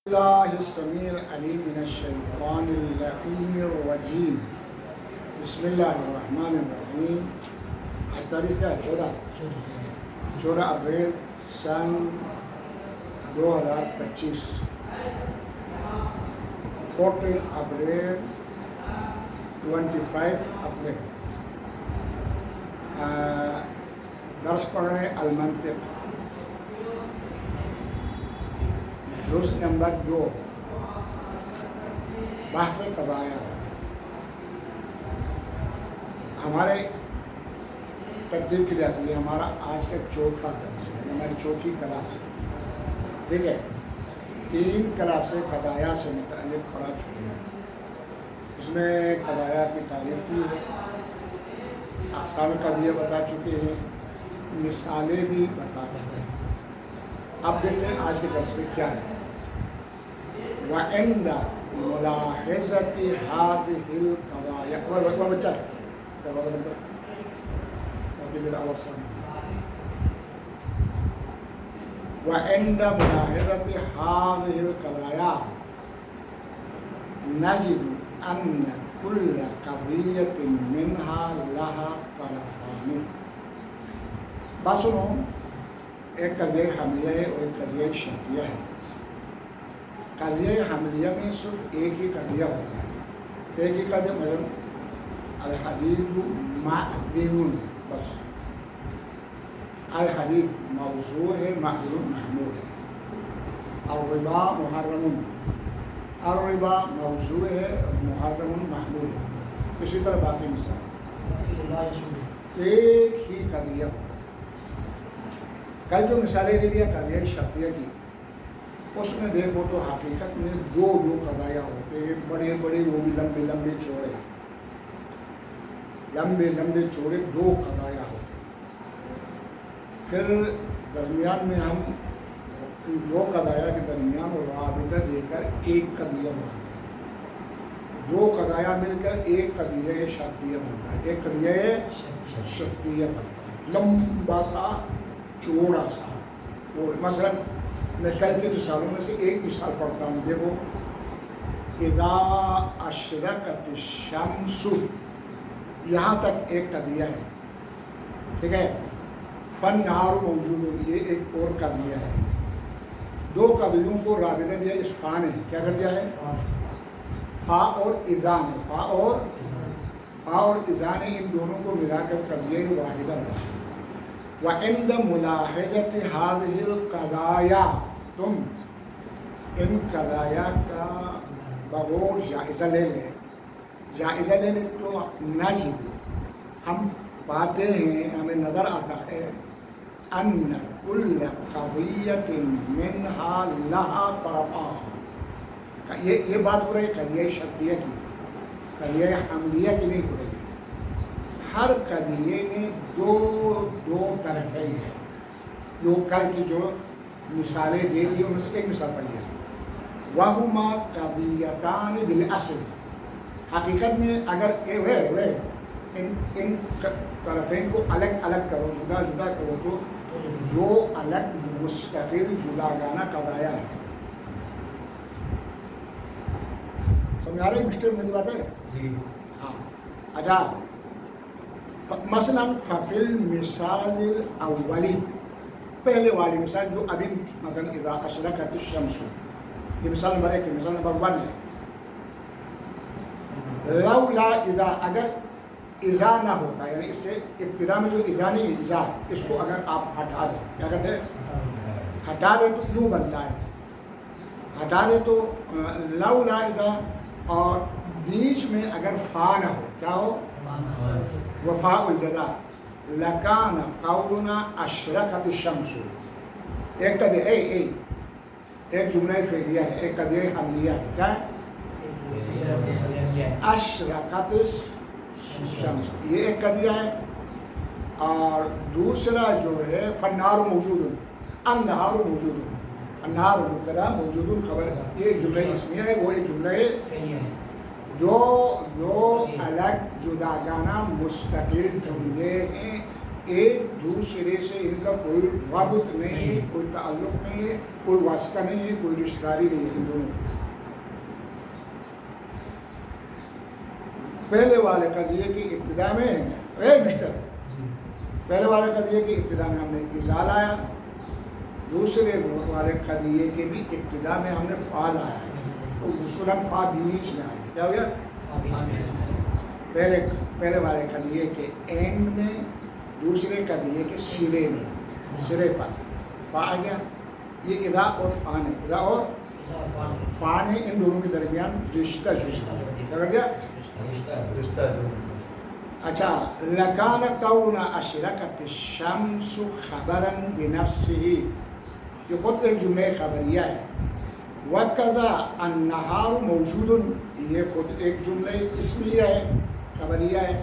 الله السميع العليم من الشيطان اللعين الرجيم بسم الله الرحمن الرحیم. آج تاریخ کیا ہے؟ 14 اپریل سن 2025. 14 اپریل 25 اپریل. درس پڑھ رہے المنطق جز نمبر 2 بحث قضایا. ہمارے ترتیب کی لحاظ سے یہ ہمارا آج کا چوتھا درس ہے، ہماری چوتھی کلاس ہے. ٹھیک ہے، 3 کلاسیں قضایا سے متعلق پڑھا چکے ہیں. اس میں قضایا کی تعریف کی ہے، اقسام قضیہ بتا چکے ہیں، مثالیں بھی بتا چکے ہیں. اب دیکھتے ہیں آج کے درس میں کیا ہے. وَعِنْدَ مُلَاحَظَةِ هَذِهِ الْقَضَايَا وہ بچہ ہے، دروازہ بند کرو تاکہ دیر آواز کرنا. وَعِنْدَ مُلَاحَظَةِ هَذِهِ الْقَضَايَا نَجِدُ أَنَّ كُلَّ قَضِيَّةٍ مِنْهَا لَهَا طَرَفَانِ. بات سنو، ایک قضیہ حملیہ ہے اور ایک قضیہ شرطیہ ہے. قضیہ حملیہ میں صرف ایک ہی قضیہ ہوتا ہے، ایک ہی قضیہ مثلا الحدید معدن، بس الحدید موضوع ہے، معدن محمول ہے. الربا محرم، الربا موضوع ہے، محرم محمول ہے. اسی طرح باقی مثال ایک ہی قضیہ ہوتا ہے. کل جو مثالیں دے دیا قضیہ شرطیہ کی، اس میں دیکھو تو حقیقت میں دو قضایا ہوتے ہیں، بڑے بڑے، وہ بھی لمبے لمبے چوڑے، لمبے لمبے چوڑے 2 قضایا ہوتے ہیں. پھر درمیان میں ہم 2 قضایا کے درمیان رابطہ دے کر ایک قضیہ بناتے ہیں. 2 قضایا مل کر ایک قضیہ شرطیہ بنتا ہے، ایک قضیہ شرطیہ بنتا ہے، لمبا سا چوڑا سا. وہ مثلا میں کل کے مثالوں میں سے ایک مثال پڑھتا ہوں. دیکھو، اذا اشرقت الشمس، یہاں تک ایک قضیہ ہے. ٹھیک ہے. فالنہار موجود، یہ ایک اور قضیہ ہے. 2 قضیوں کو رابطہ دیا اس فا نے، کیا کر دیا ہے؟ فا اور اذا نے، فا اور اذا نے ان دونوں کو ملا کر قضیہ واحدہ بنا. وَعِنْدَ مُلَاحَظَةِ هَذِهِ الْقَضَايَا، تم ان قضایا کا بغور جائزہ لے لیں. جائزہ لے لیں تو نجد، ہم پاتے ہیں، ہمیں نظر آتا ہے، ان کل قضیۃ منہا لہا طرفان. یہ بات ہو رہی ہے قضیہ شرطیہ کی، قضیہ حملیہ کی نہیں ہو رہی ہے. ہر قضیے میں دو طرفیں ہیں. جو کل کی جو مثالیں دے دی ان میں سے ایک مثال پڑھ لیا. وَهُمَا قَضِيَّتَانِ بِالْأَصْلِ، حقیقت میں اگر ان طرفین کو الگ الگ کرو، جدا جدا کرو، تو 2 الگ مستقل جداگانہ قضایا ہے. سمجھ آ رہی مسٹر میری بات ہے؟ جی ہاں. اچھا، مثلا ففی المثال الاولی، پہلے والی مثال جو ابھی مثلا اذا اشرقت الشمس، یہ مثال نمبر 1 ہے. مثال نمبر 1 ہے لولا اذا، اگر اذا نہ ہوتا، یعنی اس سے ابتدا میں جو اذا نہیں، اذا اس کو اگر آپ ہٹا دیں، کیا کہتے ہیں؟ ہٹا دیں تو یوں بنتا ہے. ہٹا دیں تو لولا اذا، اور بیچ میں اگر فا نہ ہو، کیا ہو؟ وفاء الجزا، لکان قولنا اشرقت الشمس. ایک قضیہ ایک جملہ فعلیہ ہے، ایک قضیہ حملیہ ہے. کیا ہے؟ اشرقت الشمس، یہ ایک قضیہ ہے. اور دوسرا جو ہے فالنہار موجود، النہار موجود، النہار مبتدا موجود خبر، یہ ایک جملہ اسمیہ ہے، وہ ایک جملہ فعلیہ ہے. دو الگ جداگانہ مستقل جملے ہیں. ایک دوسرے سے ان کا کوئی رابط نہیں ہے، کوئی تعلق نہیں ہے، کوئی واسطہ نہیں ہے، کوئی رشتہ داری نہیں ہے ان دونوں کی۔ پہلے والے قضیے کی ابتدا میں پہلے والے قضیے کی ابتدا میں ہم نے اذا لایا، دوسرے والے قضیے کے بھی ابتدا میں ہم نے فا لایا ہے، تو غسلاً فا بیچ میں آ گیا۔ کیا ہو گیا؟ پہلے والے قضیے کے اینڈ میں، دوسرے قضیے کے سرے پر فا آ گیا۔ یہ اذا اور فا نے، اذا اور فا نے ان دونوں کے درمیان رشتہ ہے۔ کیا کر دیا؟ رشتہ۔ اچھا، لکان کون اشرقت الشمس خبرا بنفسه، یہ خود ایک جملہ خبریہ ہے۔ وَكَذَا النَّهَارُ مَوْجُودٌ، یہ خود ایک جملہ اسمیہ ہے، خبریہ ہے۔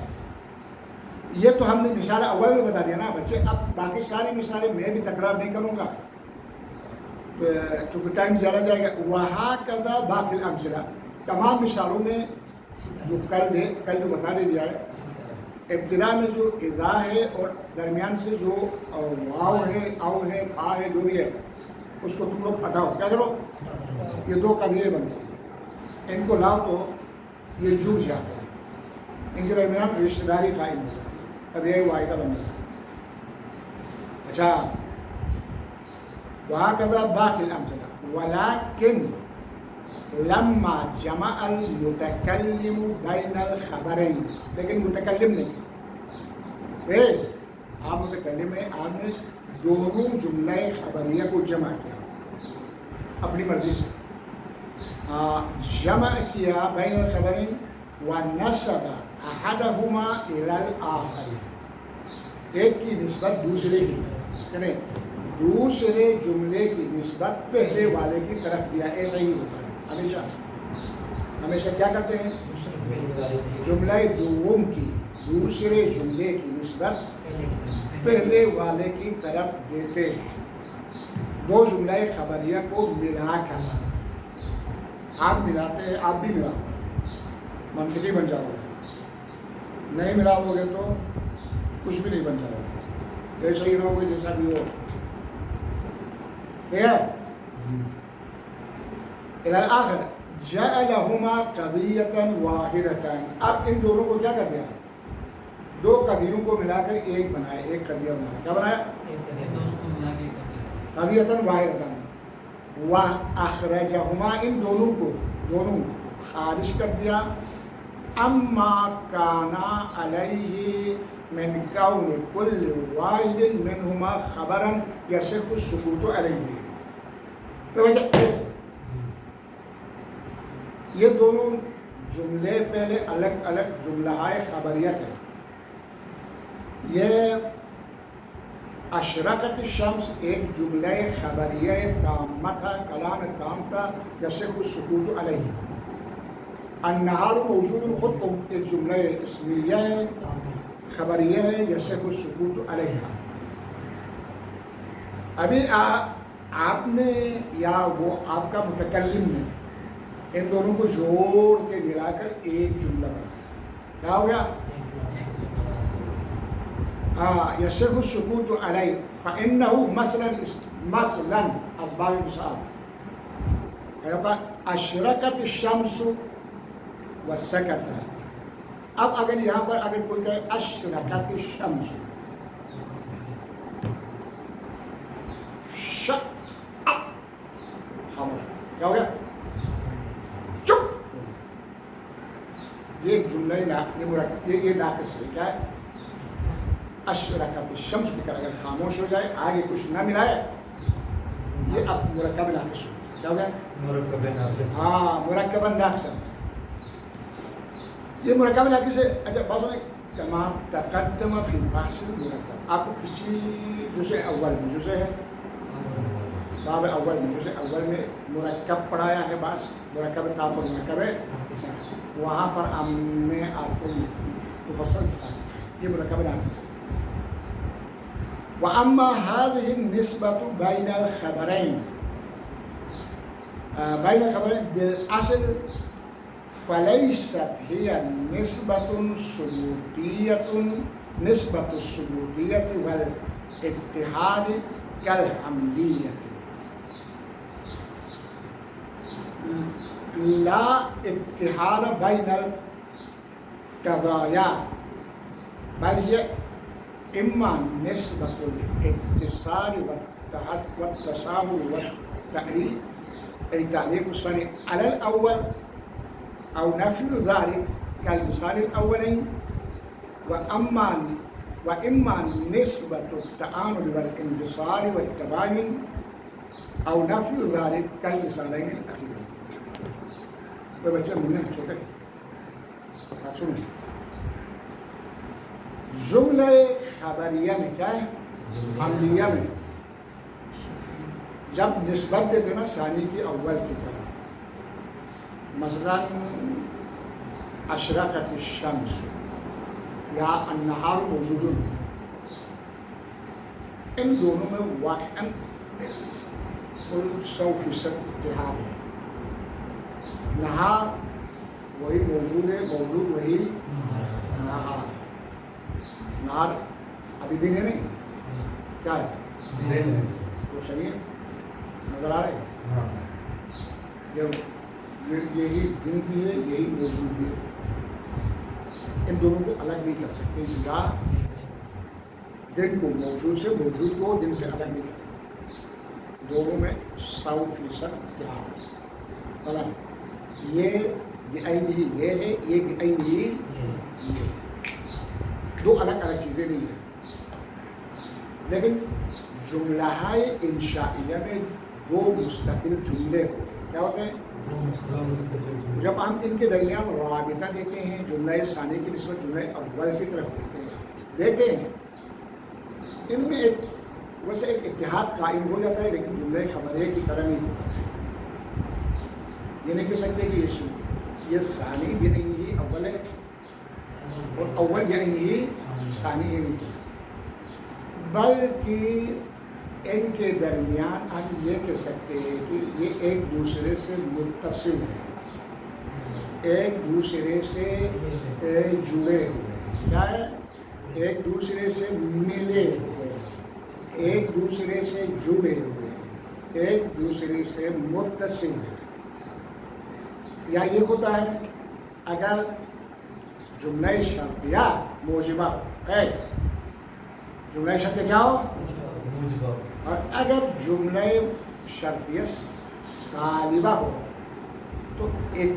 یہ تو ہم نے مثال اول میں بتا دیا نا بچے، اب باقی ساری مثالیں میں بھی تکرار نہیں کروں گا چونکہ ٹائم زیادہ جائے گا۔ وَهَكَذَا باقی الْأَمْثِلَةُ، تمام مثالوں میں جو کل جو بتا دیا ہے، ابتدا میں جو اذا ہے اور درمیان سے جو واو ہے، او ہے، فا ہے، جو بھی ہے اس کو تم لوگ ہٹاؤ۔ کیا کرو؟ یہ دو قضیے بنتے ہیں، ان کو لاؤ تو یہ جڑ جاتے ہیں، ان کے درمیان رشتہ داری قائم ہو جاتی ہے، قضیہ واحدہ بن جاتا ہے۔ اچھا، وَهَكَذَا بَاقِي الْأَمْثِلَةُ وَلَكِنْ لما جمع المتکلم بین الخبرین، لیکن متکلم نہیں، آپ متکلم ہیں، آپ نے دونوں جملہ خبریہ کو جمع کیا اپنی مرضی سے، جمع کیا بین الخبرین ونسب احدہما الی الآخر، ایک کی نسبت دوسرے کی طرف، یعنی دوسرے جملے کی نسبت پہلے والے کی طرف دیا۔ ایسا ہی ہوتا ہے ہمیشہ کیا کرتے ہیں؟ جملہ دوم کی دوسرے جملے کی نسبت پہلے والے کی طرف دیتے ہیں، دو جملہ خبریہ کو ملا کر۔ آپ ملاتے ہیں، آپ بھی ملاؤ، منطقی بن جاؤ گے، نہیں ملاؤ گے تو کچھ بھی نہیں بن جاؤ گے، جیسا ہی رہو گے جیسا بھی ہو۔ آخر جعلہما قضیۃ واحدۃ، اب ان دونوں کو کیا کر دیا؟ دو قضیوں کو ملا کر ایک بنایا، ایک قضیہ بنایا۔ کیا بنایا؟ قضیۃ واحدۃ۔ وَأَخْرَجَهُمَا، ان دونوں کو خارج کر دیا، اما کانا علیہ من کون کل واحد منہما خبرا یصح السکوت علیہ، یہ دونوں جملے پہلے الگ الگ جملہ خبریت ہے۔ یہ اشرقت الشمس ایک جملہ خبریہ تامہ تھا، کلام تام تھا، یصح السکوت علیہ۔ النہار موجود خود ایک جملہ اسمیہ ہے، خبریہ ہے، یصح السکوت علیہ۔ ابھی آپ نے یا وہ آپ کا متکلم نے ان دونوں کو جوڑ کے ملا کر ایک جملہ بنایا۔ کیا ہو گیا؟ یصح السکوت علیہ، فإنہ مثلا اسباب مثال، اشرقت الشمس وسکت۔ اب اگر یہاں پر اگر کوئی کہے اشرقت الشمس، خاموش، کیا ہو گیا؟ یہ ایک جملہ یہ ناقص ہے۔ کیا ہے؟ اشرقت الشمس بھی کر اگر خاموش ہو جائے، آگے کچھ نہ ملائے، یہ اب مرکب ناقص ہو گیا۔ کیا ہو گیا؟ مرکب ناقص۔ مرکب ناقص، یہ مرکب ناقص ہے۔ اچھا بازو نے کما تقدم فی بحث المرکب، آپ کو کسی جزء اول میں، جزء ہے باب اول میں، جزء اول میں مرکب پڑھایا ہے، بعض مرکب تام اور مرکب ہے، وہاں پر ہم نے آپ کو مفصل بتا دیا یہ مرکب ناقص ہے۔ وَأَمَّا هَذِهِ النِّسْبَةُ بَيْنَ الْخَبَرَيْنِ بَالْأَصْلِ فلیست ہی نسبۃ الثبوتیۃ والاتحاد کالحملیۃ لا اتحاد بین القضایا بل هي اما نسبۃ الاتصال والتساہل والتعلیق الثانی علی الاول او نفی ذلك كالمثال الاولين واما نسبة التعامل والانفصال والتباين او نفی ذلك كالمثالين الاخيرين. تو بچے منہ چھوٹے سنیں جملہ خبریہ میں کیا ہے؟ حملیہ میں جب نسبت دیتے نا ثانی کی اول کی طرح، مثلا اشرقت الشمس یا النہار موجود، ان دونوں میں واقعاً 100% اتحاد ہے. نہار وہی موجود ہے، موجود وہی نہار. نہار ابھی دن ہے نہیں، کیا ہے؟ روشنی ہے، نظر آ رہے ہیں؟ یہی دن بھی ہے، یہی موجود بھی ہے. ان دونوں کو الگ نہیں کر سکتے، جدا دن کو موجود سے، موجود کو دن سے الگ نہیں کر سکتے. دونوں میں 100% اتحاد ہے. یہ بعینہ یہ ہے، یہ بعینہ یہ ہے. دو الگ الگ چیزیں نہیں ہیں. لیکن جملہ انشائیہ میں دو مستقل جملے ہوتے ہیں. کیا ہوتے ہیں؟ جب ہم ان کے درمیان رابطہ دیتے ہیں، جملہ ثانی کی نسبت جملہ اول کی طرف دیتے ہیں، ان میں ایک ویسے ایک اتحاد قائم ہو جاتا ہے، لیکن جملہ خبریہ کی طرح نہیں ہوتا ہے. یہ نہیں کہہ سکتے کہ یہ ثانی بعینہ ہی اول ہے اور اول بعینہ ہی ثانی ہے، نہیں کہہ سکتے. بلکہ ان کے درمیان ہم یہ کہہ سکتے ہیں کہ یہ ایک دوسرے سے متصل ہیں، ایک دوسرے سے جڑے ہوئے ہیں. کیا ہے؟ ایک دوسرے سے ملے ہوئے ہیں، ایک دوسرے سے جڑے ہوئے ہیں، ایک دوسرے سے متصل ہیں. یا یہ ہوتا ہے اگر جملہ شرطیہ موجبہ ہے، جملہ شرطیہ کیا ہو؟ اور اگر جملہ شرطیہ سالبہ ہو تو ایک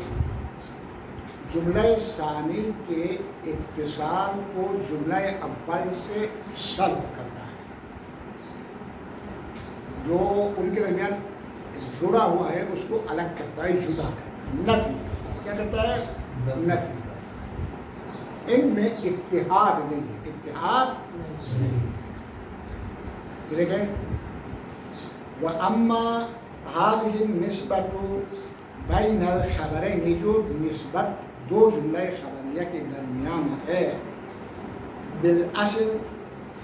جملہ ثانی کے اتصال کو جملہ اول سے سلب کرتا ہے. جو ان کے درمیان جڑا ہوا ہے اس کو الگ کرتا ہے، جدا کرتا ہے، نفی کرتا ہے. کیا کرتا ہے؟ نفی کرتا ہے. ان میں اتحاد نہیں ہے، اتحاد نہیں. دیکھیں وَأَمَّا هَذِهِ النِّسْبَةُ بَيْنَ الْخَبَرَيْنِ، جو نسبت دو جملہ خبریہ کے درمیان ہے، بالأصل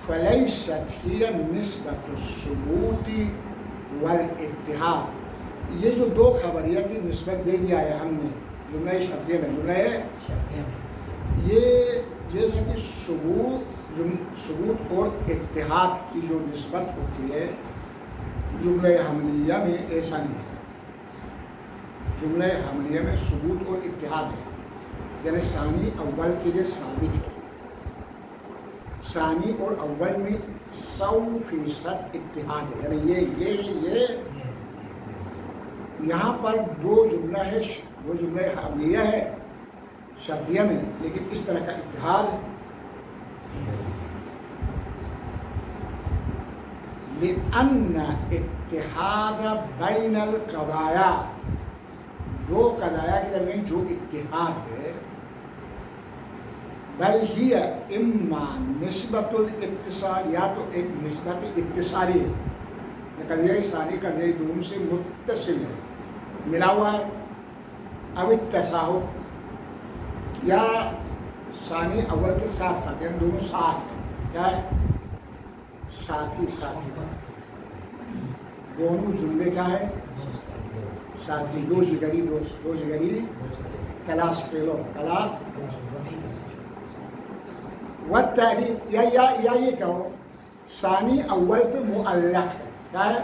فَلَيْسَتْ هِيَ نِسْبَةُ الثُّبُوتِ والاتحاد. یہ جو دو خبریہ کی نسبت دے دیا ہے ہم نے جملہ شرطیہ میں، جملہ یہ جیسا کہ ثبوت اور اتحاد کی جو نسبت ہوتی ہے جملہ حملیہ میں ایسا نہیں ہے. جملہ حملیہ میں ثبوت اور اتحاد ہے، یعنی ثانی اول کے لیے ثابت ہے. ثانی اور اول میں 100% اتحاد ہے، یعنی یہ یہاں پر دو جملہ ہے، وہ جملہ حملیہ ہے شرطیہ میں، لیکن اس طرح کا اتحاد لأن اتحاد بین القضایا، دو قضایا کے درمیان جو اتحاد ہے، بل ہی اما نسبت الاتصال، یا تو ایک نسبت اتصالی ہے، قضیہ ثانی قضیہ دوم سے متصل ہے، ملا ہوا ہے، اب التساہل، یا ثانی اول کے ساتھ ساتھ، یعنی دونوں ساتھ ہیں. کیا ہے؟ ساتھی. دونوں جملے کیا ہے؟ ساتھی، دو جگری دوست، دو جگری کلاس فیلو، کلاس والتعلیق یا یہ کہو ثانی اول پہ معلق ہے. کیا ہے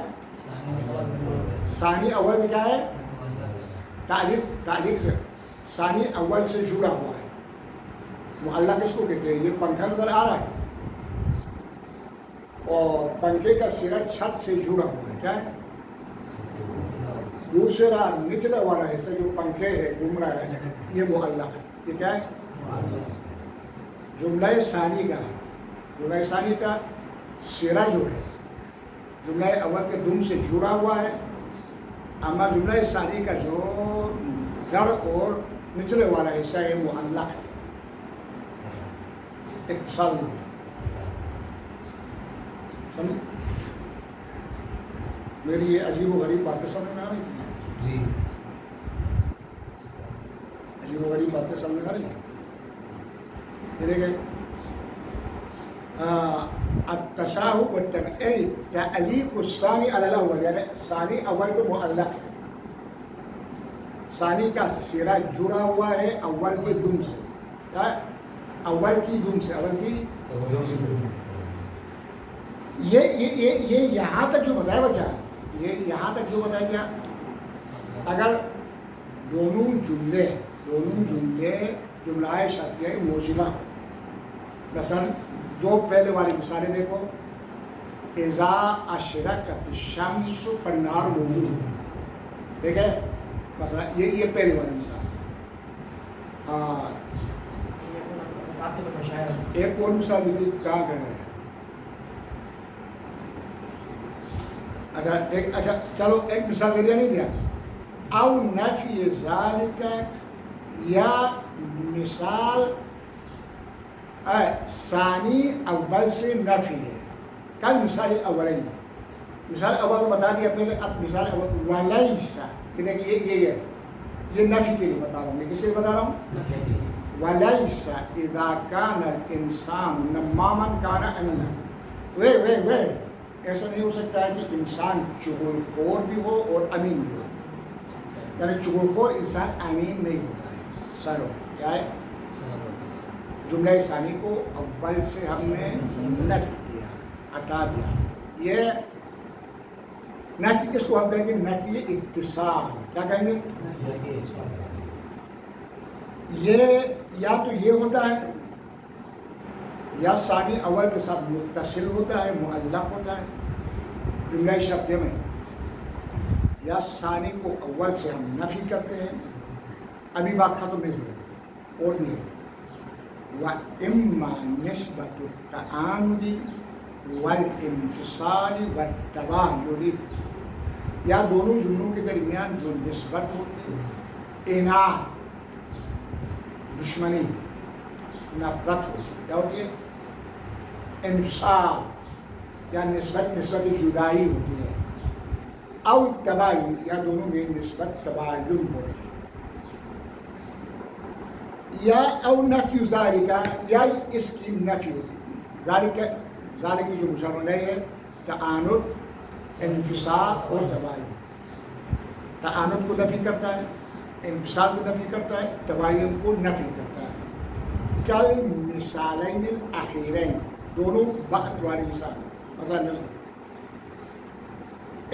ثانی اول میں؟ کیا ہے تعلیق سے ثانی اول سے جڑا ہوا ہے. معلق کس کو کہتے ہیں؟ یہ پنکھا نظر آ رہا ہے اور پنکھے کا سرا چھت سے جڑا ہوا ہے. کیا ہے؟ دوسرا نچلا والا حصہ جو پنکھے ہے گھوم رہا ہے یہ معلق ہے. یہ کیا ہے؟ جملہ ثانی کا ہے. جملہ ثانی کا سرا جو ہے جملہ اول کے دم سے جڑا ہوا ہے، اما جملہ ثانی کا جو جڑ اور نچلے والا حصہ ہے معلق ہے، اتصال نہیں ہے. سمجھ؟ میری یہ عجیب و غریب باتیں سمجھ میں آ رہی تھی؟ جی عجیب و غریب باتیں سمجھ میں آ رہی ہیں؟ میرے گئے التشاہد والتعلیق، تعلیق الثانی علی الاول، یعنی ثانی اول پہ معلق ہے، ثانی کا سرا جڑا ہوا ہے اول کے دم سے. کیا ہے؟ اول کی دم سے، اول کی یہ یہاں تک جو بتایا بچہ، یہ یہاں تک جو بتایا گیا. اگر دونوں جملے جملہ شرطیہ موجودہ، مثلا دو پہلے والی مثالیں دیکھو، اذا اشرقت الشمس فالنار موجود. ٹھیک ہے؟ مثلا یہ پہلی والی مثال. ایک اور مثال بھی تھی، کہاں کہہ رہے ہیں؟ اچھا چلو ایک مثال دے دیا، نہیں دیا؟ او نفی ذالک، یا مثال ثانی اول سے نفی ہے. کل مثال اولین، مثال اول کو بتا دیا پہلے، اب مثال اول ولیسا، یہ نفی کے لیے بتا رہا ہوں. میں کس کے لیے بتا رہا ہوں؟ ولیسا اذا کان الانسان نماما کان امینا. ایسا نہیں ہو سکتا ہے کہ انسان چغل خور بھی ہو اور امین بھی ہو. یعنی چغل خور انسان امین نہیں ہوتا ہے. سرو کیا ہے؟ جملہ ثانی کو اول سے ہم نے نفی کیا، ہٹا دیا. یہ نفی، اس کو ہم کہیں گے نفی اتصال. کیا کہیں گے؟ یہ یا تو یہ ہوتا ہے، یا ثانی اول کے ساتھ متصل ہوتا ہے، معلق ہوتا ہے جملہ شرطیہ میں، یا ثانی کو اول سے ہم نفی کرتے ہیں. ابھی بات ختم نہیں ہوئی اور نہیں. وَإِمَّا نِسْبَةُ التَّعَانُدِ وَالْإِنْفِصَالِ وَالتَّبَايُنِ، یا دونوں جملوں کے درمیان جو نسبت ہوتی ہے، اناد، دشمنی، نفرت ہوتی ہے. کیا ہوتی ہے؟ انفصال، یا نسبت جدائی ہوتی ہے. او تباین، یا دونوں میں نسبت تباین ہوتی ہے. یا او نفی ذالک، یا اس کی نفی ہوتی ہے. ذالک کی جو مشابہ نہیں ہے تعاند، انفصال اور تباین. تعاند کو نفی کرتا ہے، انفصال کو نفی کرتا ہے، تباین کو نفی کرتا ہے. کل مثالین الاخیرین، دونوں وقت والی مثال. مثلا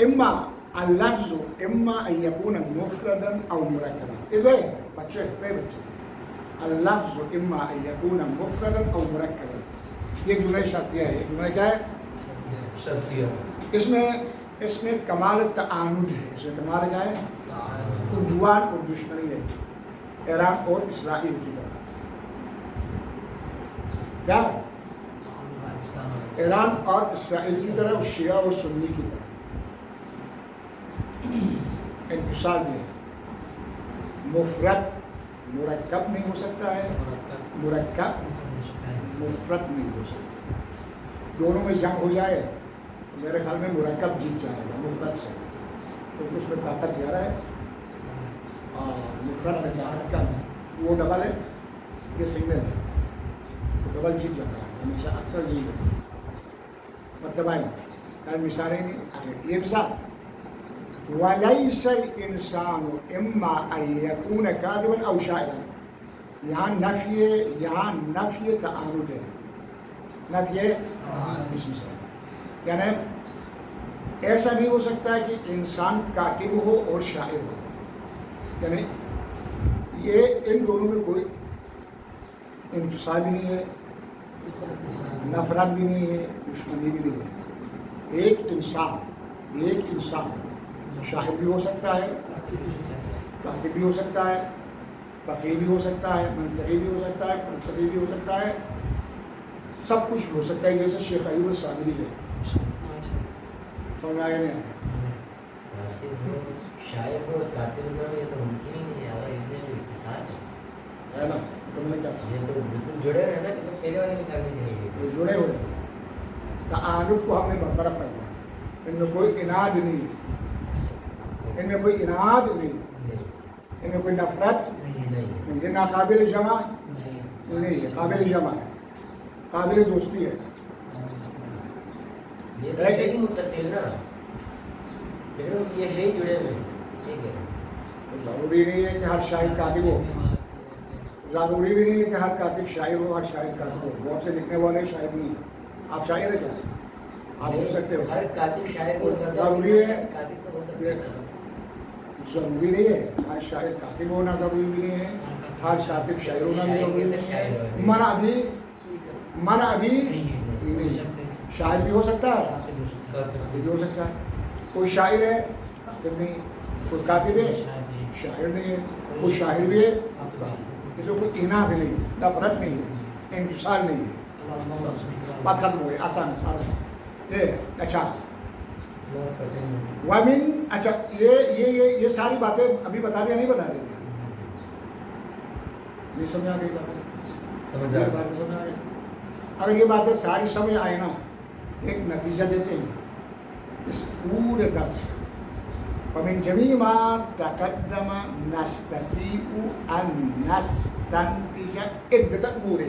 اما اللفظ اما ان یکون مفردا او مرکبا. اس بھائی بچے اللفظ اما ان یکون مفردا او مرکبا، یہ جملہ شرطیہ ہے. جملہ کیا ہے؟ شرطیہ. اس میں کمال تعاند ہے. اس میں کمال کیا ہے؟ عدوان اور دشمنی ہے، ایران اور اسرائیل کی طرح. کیا؟ ایران اور اسرائیل کی طرح، شیعہ اور سنی کی طرح. انفصال بھی ہے. مفرد مرکب نہیں ہو سکتا ہے، مرکب مفرد نہیں ہو سکتا. دونوں میں جمع ہو جائے میرے خیال میں مرکب جیت جائے گا مفرد سے، تو اس میں طاقت زیادہ ہے اور مفرد میں طاقت کم ہے. وہ ڈبل ہے، یہ سنگل ہے، تو ڈبل جیت جاتا ہے ہمیشہ. اکثر یہی ہوتا ہے. متبائی کئی مثالیں نہیں آگے. یہ مثال وَلَيْسَ الْإِنسَانُ إِمَّا أَن يَكُونَ كَاذِبًا أَوْ شَاعِرًا. یہاں نفی تعارض ہے، نفی اسم سے، یعنی ایسا نہیں ہو سکتا ہے کہ انسان کاتب ہو اور شاعر ہو، یعنی یہ ان دونوں میں کوئی انفصال بھی نہیں ہے، نفرت بھی نہیں ہے، دشمنی بھی نہیں ہے. ایک انسان شاعر بھی ہو سکتا ہے، کاتب بھی ہو سکتا ہے، فقیہ بھی ہو سکتا ہے، منطقی بھی ہو سکتا ہے، فلسفی بھی ہو سکتا ہے، سب کچھ ہو سکتا ہے. جیسے شیخ ایوب الصابری ہے. سمجھ آیا نہیں آیا؟ شاعر ہو کاتب ہو یہ تو ممکن ہی نہیں ہے، اور اس میں تو اتصال ہے نا؟ تو میں نے کیا کہا؟ یہ تو بالکل جڑے ہوئے ہیں نا، کہ تو پہلے والی مثال نہیں چلے گی. وہ جڑے ہوئے ہیں. تعارض کو ہم نے برطرف رکھا. ان میں کوئی اناد نہیں ہے، ان میں کوئی اناد نہیں، ان میں کوئی نفرت نہیں. یہ ناقابل جمع نہیں ہے، قابل جمع ہے، قابل دوستی ہے. یہ تو ہے ہی متصل نا، لیکن یہ ہے ہی جڑے ہوئے. ضروری نہیں ہے کہ ہر شاعر کاتب ہو، ضروری بھی نہیں ہے کہ ہر کاتب شاعر ہو، ہر شاعر کاتب ہو. بہت سے لکھنے والے شاعر نہیں ہیں. آپ شاعر ہیں کیا؟ آپ ہو سکتے ہو. ہر کاتب شاعر ہو سکتا ہے، ضروری ہے، کاتب تو ہو سکتا ہے نا. ضروری نہیں ہے ہر شاعر کاتب ہونا، ضروری بھی نہیں ہے ہر کاتب شاعر ہونا بھی ضروری نہیں ہے. منع بھی نہیں. شاعر بھی ہو سکتا ہے، کاتب بھی ہو سکتا ہے. کوئی شاعر ہے کاتب نہیں، کوئی کاتب ہے شاعر نہیں ہے، کوئی شاعر بھی ہے کاتب. اس میں کوئی اناد نہیں ہے، نفرت نہیں ہے، انفصال نہیں ہے. بات ختم ہو گئی، آسان ہے سارا. اچھا وَمِن، اچھا یہ ساری باتیں ابھی بتا دیا نہیں بتا دیں گے؟ نہیں سمجھ آ گئی باتیں؟ سمجھ آ گئی. اگر یہ باتیں ساری سمجھ آئے نا، ایک نتیجہ دیتے ہیں اس پورے درس کا. وَمِن جَمِيعِ مَا تَقَدَّمَ نَسْتَطِيعُ أَن نَسْتَنْتِجَ عِدَّةَ أُمُورٍ.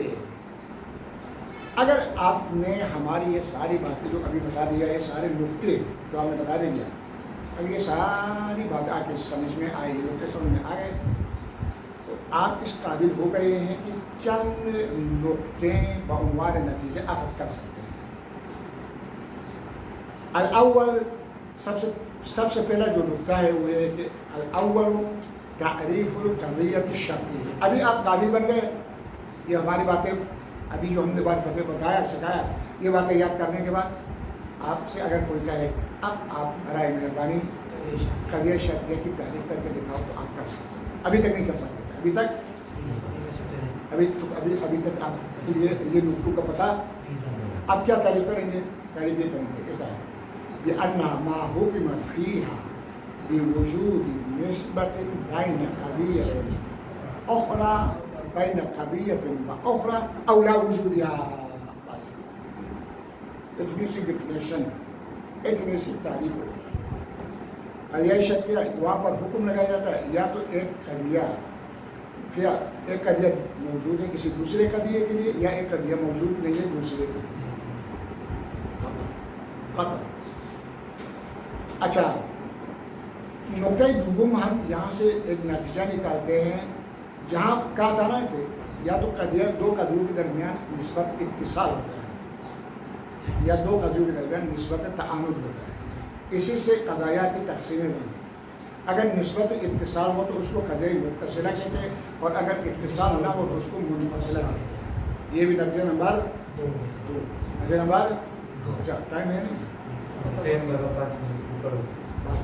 اگر آپ نے ہماری یہ ساری باتیں جو ابھی بتا دیا، یہ سارے نکتے جو آپ نے بتا دیا، اگر یہ ساری باتیں آپ کے سمجھ میں آئی، نکتے سمجھ میں آ گئے، تو آپ اس قابل ہو گئے ہیں کہ چند نکتے بعنوان نتیجے اخذ کر سکتے ہیں. الاول، سب سے پہلا جو نکتہ ہے وہ یہ ہے کہ الاول تعریف القضیۃ الشرطیہ. ابھی آپ قابل بن گئے. یہ ہماری باتیں ابھی جو ہم نے بتایا سکھایا، یہ باتیں یاد کرنے کے بعد آپ سے اگر کوئی کہے اب آپ برائے مہربانی قضیہ شرطیہ کی تعریف کر کے دکھاؤ، تو آپ کر سکتے ہیں. ابھی تک نہیں کر سکتے تھے، ابھی تک آپ یہ نکتوں کا پتہ. اب کیا تعریف کریں گے؟ تعریف یہ کریں گے ایسا ہے بِأَنَّ مَا حُكِمَ فِيهَا بِوُجُودِ نِسْبَةٍ بَيْنَ قَضِيَّةٍ أُخْرَى بَيْنَ قَضِيَّةٍ وَأُخْرَى أَوْ لَا وُجُودِهَا. بس اتنی سی ڈیفینیشن، اتنی سی تعریف ہوگی. قضیہ شرطیہ وہاں پر حکم لگایا جاتا ہے یا تو ایک قضیہ موجود ہے کسی دوسرے قضیے کے لیے، یا ایک قضیہ موجود نہیں ہے دوسرے کے لیے. ختم. اچھا، نقطۂ دوم ہم یہاں سے ایک نتیجہ نکالتے ہیں. جہاں کہا تھا نا کہ یا تو دو قضیوں کے درمیان نسبت اتصال ہوتا ہے، یا دو قضیوں کے درمیان نسبت تعاند ہوتا ہے. اسی سے قضایا کی تقسیمیں بنی ہیں. اگر نسبت اتصال ہو تو اس کو قضیہ متصلہ کہتے ہیں، اور اگر اتصال نہ ہو تو اس کو منفصلہ کہتے ہیں. یہ بھی نتیجہ نمبر 2. نتیجہ نمبر 2. اچھا ٹائم ہے نہیں؟ ٹائم 5 منٹ اوپر. بات